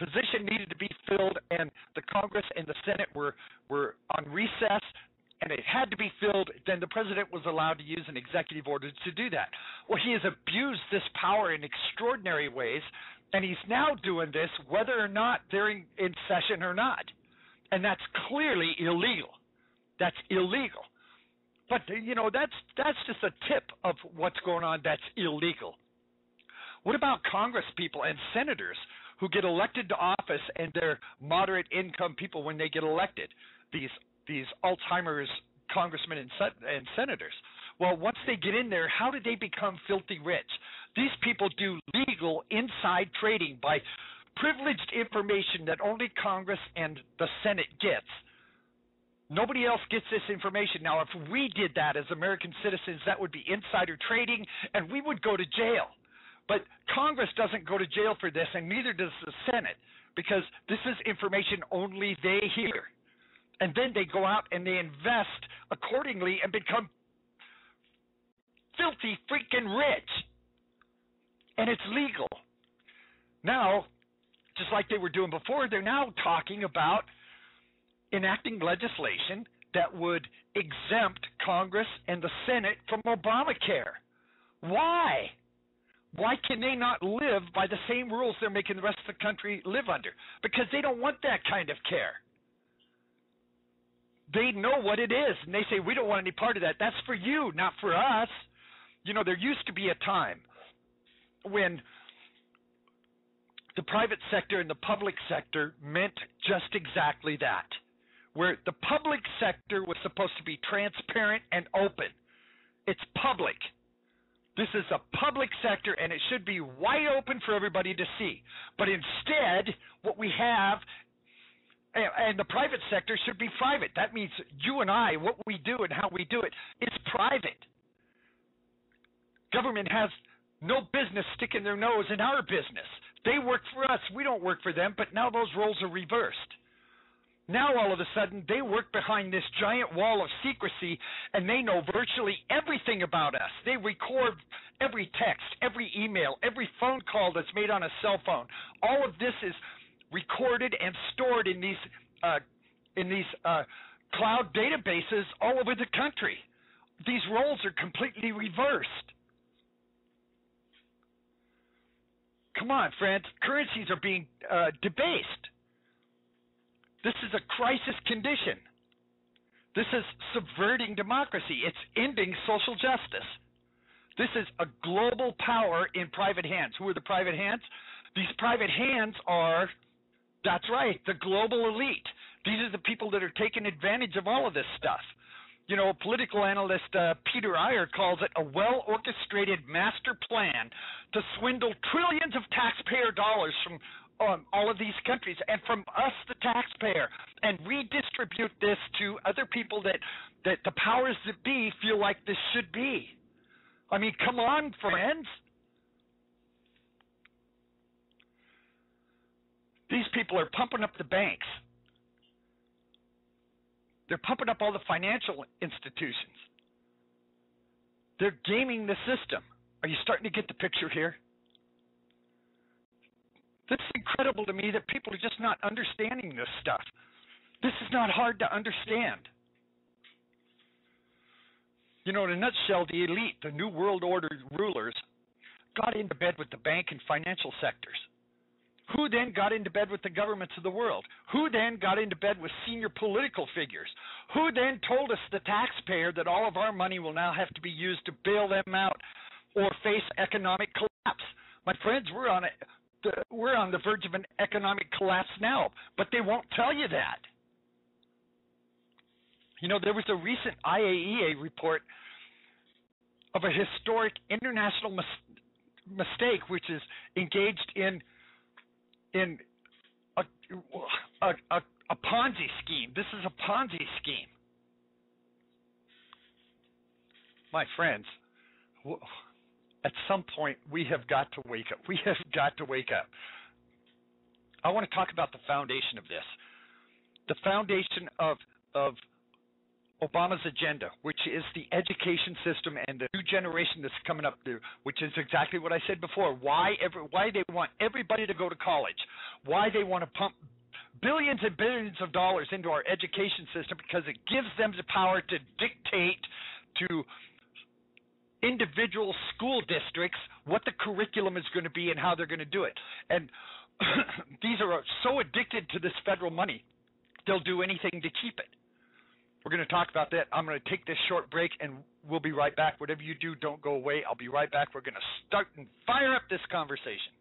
position needed to be filled, and the Congress and the Senate were on recess, and it had to be filled, then the president was allowed to use an executive order to do that. Well, he has abused this power in extraordinary ways, and he's now doing this whether or not they're in session or not. And that's clearly illegal. That's illegal. But, that's just a tip of what's going on that's illegal. What about Congress people and senators who get elected to office, and they're moderate income people when they get elected? These Alzheimer's congressmen and senators. Well, once they get in there, how do they become filthy rich? These people do legal inside trading by privileged information that only Congress and the Senate gets. Nobody else gets this information. Now, if we did that as American citizens, that would be insider trading, and we would go to jail. But Congress doesn't go to jail for this, and neither does the Senate, because this is information only they hear. And then they go out and they invest accordingly and become filthy freaking rich. And it's legal. Now, just like they were doing before, they're now talking about enacting legislation that would exempt Congress and the Senate from Obamacare. Why? Why can they not live by the same rules they're making the rest of the country live under? Because they don't want that kind of care. They know what it is, and they say, we don't want any part of that. That's for you, not for us. There used to be a time when the private sector and the public sector meant just exactly that, where the public sector was supposed to be transparent and open. It's public. This is a public sector, and it should be wide open for everybody to see. But instead, what we have, and the private sector should be private. That means you and I, what we do and how we do it, is private. Government has no business sticking their nose in our business. They work for us. We don't work for them, but now those roles are reversed. Now, all of a sudden, they work behind this giant wall of secrecy, and they know virtually everything about us. They record every text, every email, every phone call that's made on a cell phone. All of this is recorded and stored in these cloud databases all over the country. These roles are completely reversed. Come on, friends. Currencies are being debased. This is a crisis condition. This is subverting democracy. It's ending social justice. This is a global power in private hands. Who are the private hands? These private hands are, that's right, the global elite. These are the people that are taking advantage of all of this stuff. Political analyst Peter Ayers calls it a well-orchestrated master plan to swindle trillions of taxpayer dollars from all of these countries and from us, the taxpayer, and redistribute this to other people that the powers that be feel like this should be. I mean, come on, friends. These people are pumping up the banks. They're pumping up all the financial institutions. They're gaming the system. Are you starting to get the picture here? This is incredible to me that people are just not understanding this stuff. This is not hard to understand. In a nutshell, the elite, the New World Order rulers, got into bed with the bank and financial sectors. Who then got into bed with the governments of the world? Who then got into bed with senior political figures? Who then told us, the taxpayer, that all of our money will now have to be used to bail them out or face economic collapse? My friends, we're on the verge of an economic collapse now, but they won't tell you that. There was a recent IAEA report of a historic international mistake, which is engaged in a Ponzi scheme. This is a Ponzi scheme. My friends, at some point we have got to wake up. We have got to wake up. I want to talk about the foundation of this. The foundation of Obama's agenda, which is the education system and the new generation that's coming up there, which is exactly what I said before. Why they want everybody to go to college, why they want to pump billions and billions of dollars into our education system, because it gives them the power to dictate to individual school districts what the curriculum is going to be and how they're going to do it. And these are so addicted to this federal money, they'll do anything to keep it. We're going to talk about that. I'm going to take this short break, and we'll be right back. Whatever you do, don't go away. I'll be right back. We're going to start and fire up this conversation.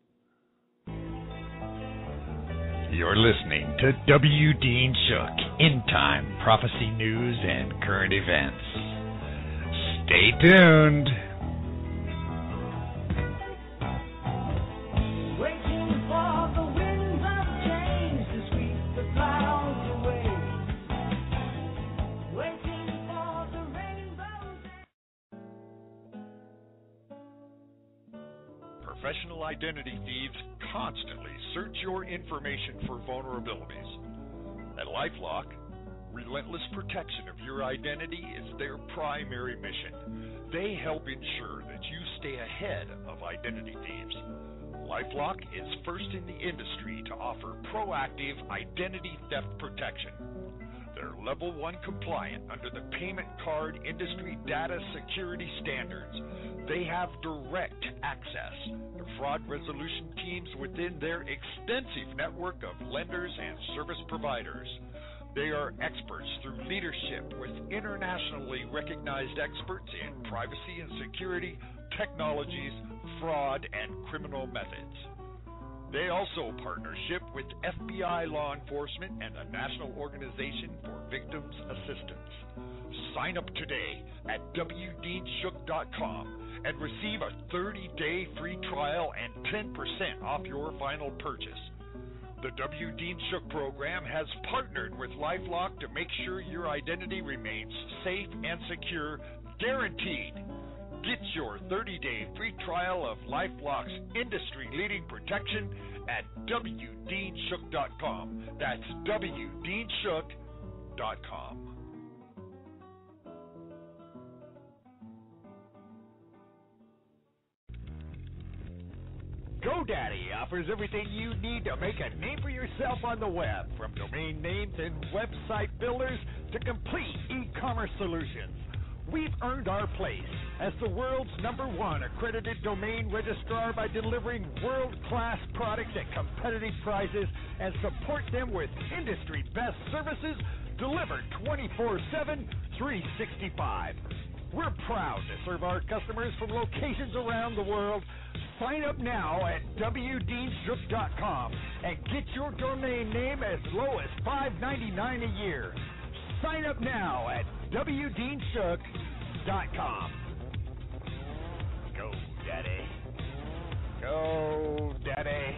You're listening to W. Dean Shook, In Time, Prophecy News, and Current Events. Stay tuned. Professional identity thieves constantly search your information for vulnerabilities. At LifeLock, relentless protection of your identity is their primary mission. They help ensure that you stay ahead of identity thieves. LifeLock is first in the industry to offer proactive identity theft protection. They're Level 1 compliant under the Payment Card Industry Data Security Standards. They have direct access to fraud resolution teams within their extensive network of lenders and service providers. They are experts through leadership with internationally recognized experts in privacy and security, technologies, fraud, and criminal methods. They also partnership with FBI law enforcement and the National Organization for Victims Assistance. Sign up today at WDeanShook.com and receive a 30-day free trial and 10% off your final purchase. The W. Dean Shook program has partnered with LifeLock to make sure your identity remains safe and secure, guaranteed. Get your 30-day free trial of LifeLock's industry-leading protection at WDeanShook.com. That's WDeanShook.com. GoDaddy offers everything you need to make a name for yourself on the web, from domain names and website builders to complete e-commerce solutions. We've earned our place as the world's #1 accredited domain registrar by delivering world-class products at competitive prices and support them with industry best services delivered 24/7, 365. We're proud to serve our customers from locations around the world. Sign up now at WDeanShook.com and get your domain name as low as $5.99 a year. Sign up now at WDeanShook.com. Go, Daddy. Go, Daddy.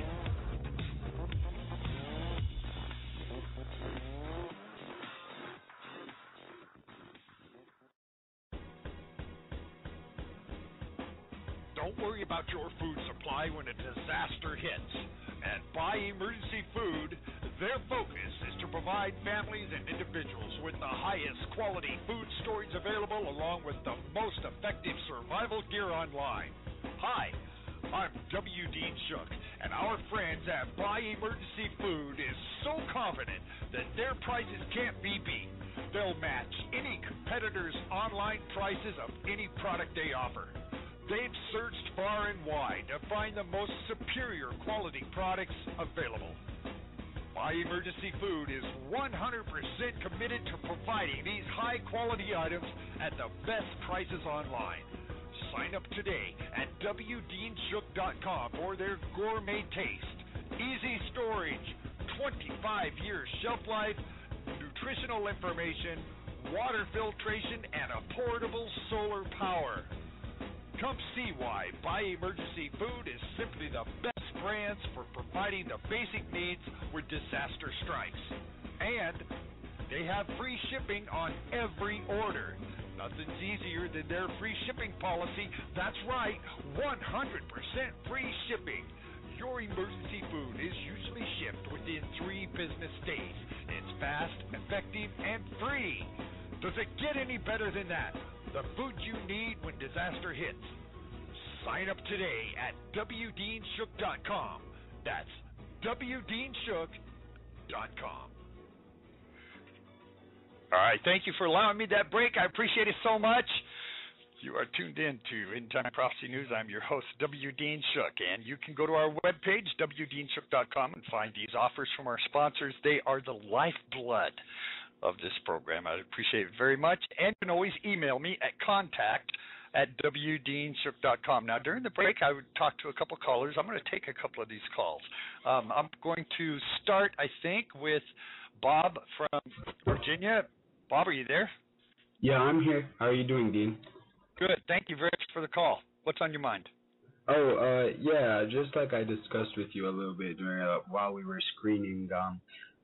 Don't worry about your food supply when a disaster hits. At Buy Emergency Food, their focus is to provide families and individuals with the highest quality food storage available, along with the most effective survival gear online. Hi, I'm W. Dean Shook, and our friends at Buy Emergency Food is so confident that their prices can't be beat. They'll match any competitor's online prices of any product they offer. They've searched far and wide to find the most superior quality products available. Buy Emergency Food is 100% committed to providing these high-quality items at the best prices online. Sign up today at WDeanShook.com for their gourmet taste, easy storage, 25-year shelf life, nutritional information, water filtration, and a portable solar power. Come see why Buy Emergency Food is simply the best brands for providing the basic needs when disaster strikes. And they have free shipping on every order. Nothing's easier than their free shipping policy. That's right, 100% free shipping. Your emergency food is usually shipped within 3 business days. It's fast, effective, and free. Does it get any better than that? The food you need when disaster hits. Sign up today at wdeanshook.com. That's wdeanshook.com. All right, thank you for allowing me that break. I appreciate it so much. You are tuned in to End Time Prophecy News. I'm your host, W. Dean Shook, and you can go to our webpage, wdeanshook.com, and find these offers from our sponsors. They are the lifeblood of this program. I appreciate it very much, and you can always email me at contact@wdeanshook.com. Now, during the break, I would talk to a couple callers. I'm going to take a couple of these calls. I'm going to start, I think, with Bob from Virginia. Bob, are you there? Yeah, I'm here. How are you doing, Dean? Good. Thank you very much for the call. What's on your mind? Yeah, just like I discussed with you a little bit while we were screening,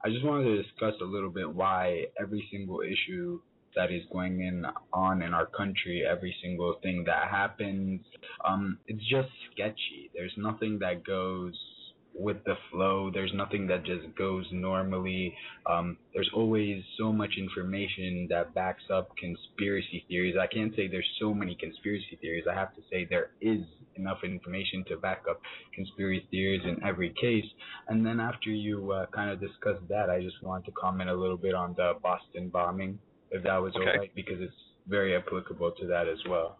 I just wanted to discuss a little bit why every single issue that is going on in our country, every single thing that happens, it's just sketchy. There's nothing that goes with the flow. There's nothing that just goes normally. There's always so much information that backs up conspiracy theories. I can't say there's so many conspiracy theories. I have to say there is enough information to back up conspiracy theories in every case. And then after you kind of discussed that, I just wanted to comment a little bit on the Boston bombing, if that was okay. All right, because it's very applicable to that as well.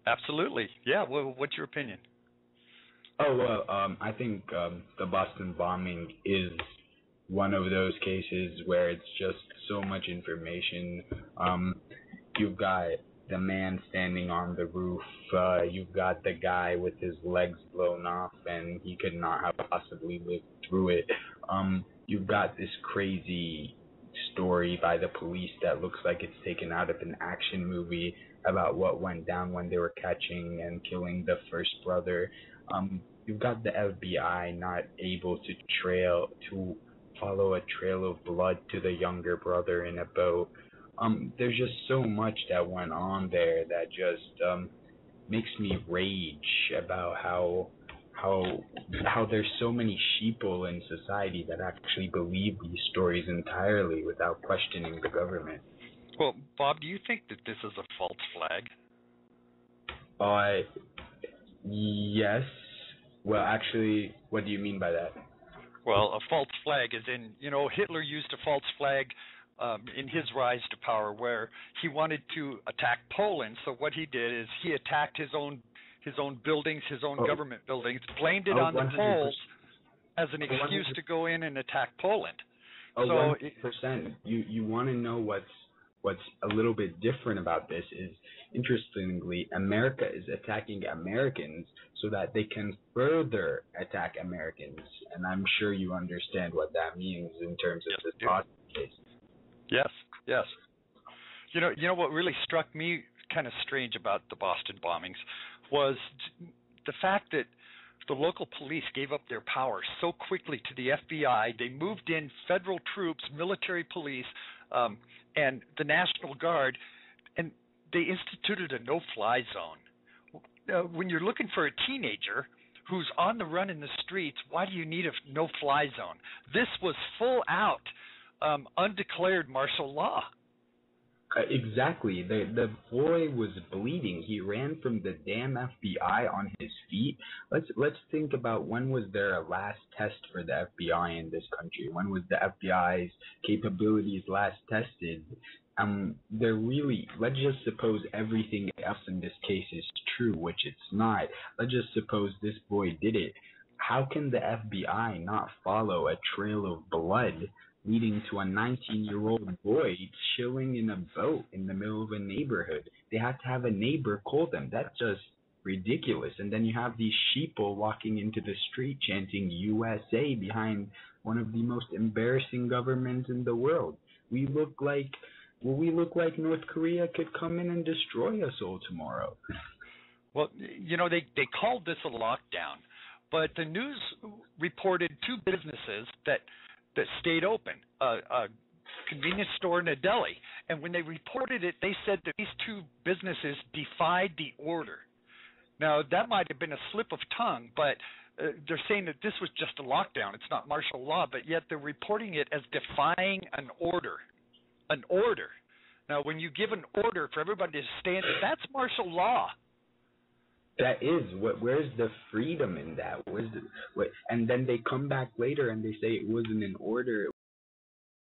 Absolutely. Yeah, well, what's your opinion? I think the Boston bombing is one of those cases where it's just so much information. You've got the man standing on the roof. You've got the guy with his legs blown off, and he could not have possibly lived through it. You've got this crazy story by the police that looks like it's taken out of an action movie about what went down when they were catching and killing the first brother. You've got the FBI not able to follow a trail of blood to the younger brother in a boat. There's just so much that went on there that just makes me rage about how there's so many sheeple in society that actually believe these stories entirely without questioning the government. Well, Bob, do you think that this is a false flag? Yes. Well, actually, what do you mean by that? Well, a false flag is in, Hitler used a false flag in his rise to power where he wanted to attack Poland. So what he did is he attacked his own buildings, his own government buildings, blamed it on the Poles as an excuse to go in and attack Poland. 100%. You want to know what's a little bit different about this is, interestingly, America is attacking Americans so that they can further attack Americans. And I'm sure you understand what that means in terms of this Boston case. Yes. You know what really struck me kind of strange about the Boston bombings was the fact that the local police gave up their power so quickly to the FBI. They moved in federal troops, military police, and the National Guard, and they instituted a no-fly zone. When you're looking for a teenager who's on the run in the streets, why do you need a no-fly zone? This was full-out, undeclared martial law. Exactly. The boy was bleeding. He ran from the damn FBI on his feet. Let's think about, when was there a last test for the FBI in this country? When was the FBI's capabilities last tested? Let's just suppose everything else in this case is true, which it's not. Let's just suppose this boy did it. How can the FBI not follow a trail of blood leading to a 19-year-old boy chilling in a boat in the middle of a neighborhood? They have to have a neighbor call them. That's just ridiculous. And then you have these sheeple walking into the street chanting USA behind one of the most embarrassing governments in the world. We look like North Korea could come in and destroy us all tomorrow. Well, they called this a lockdown, but the news reported two businesses that stayed open, a convenience store and a deli. And when they reported it, they said that these two businesses defied the order. Now, that might have been a slip of tongue, but they're saying that this was just a lockdown. It's not martial law, but yet they're reporting it as defying an order. An order. Now, when you give an order for everybody to stand, that's martial law. That is where's the freedom in that? And then they come back later and they say it wasn't an order.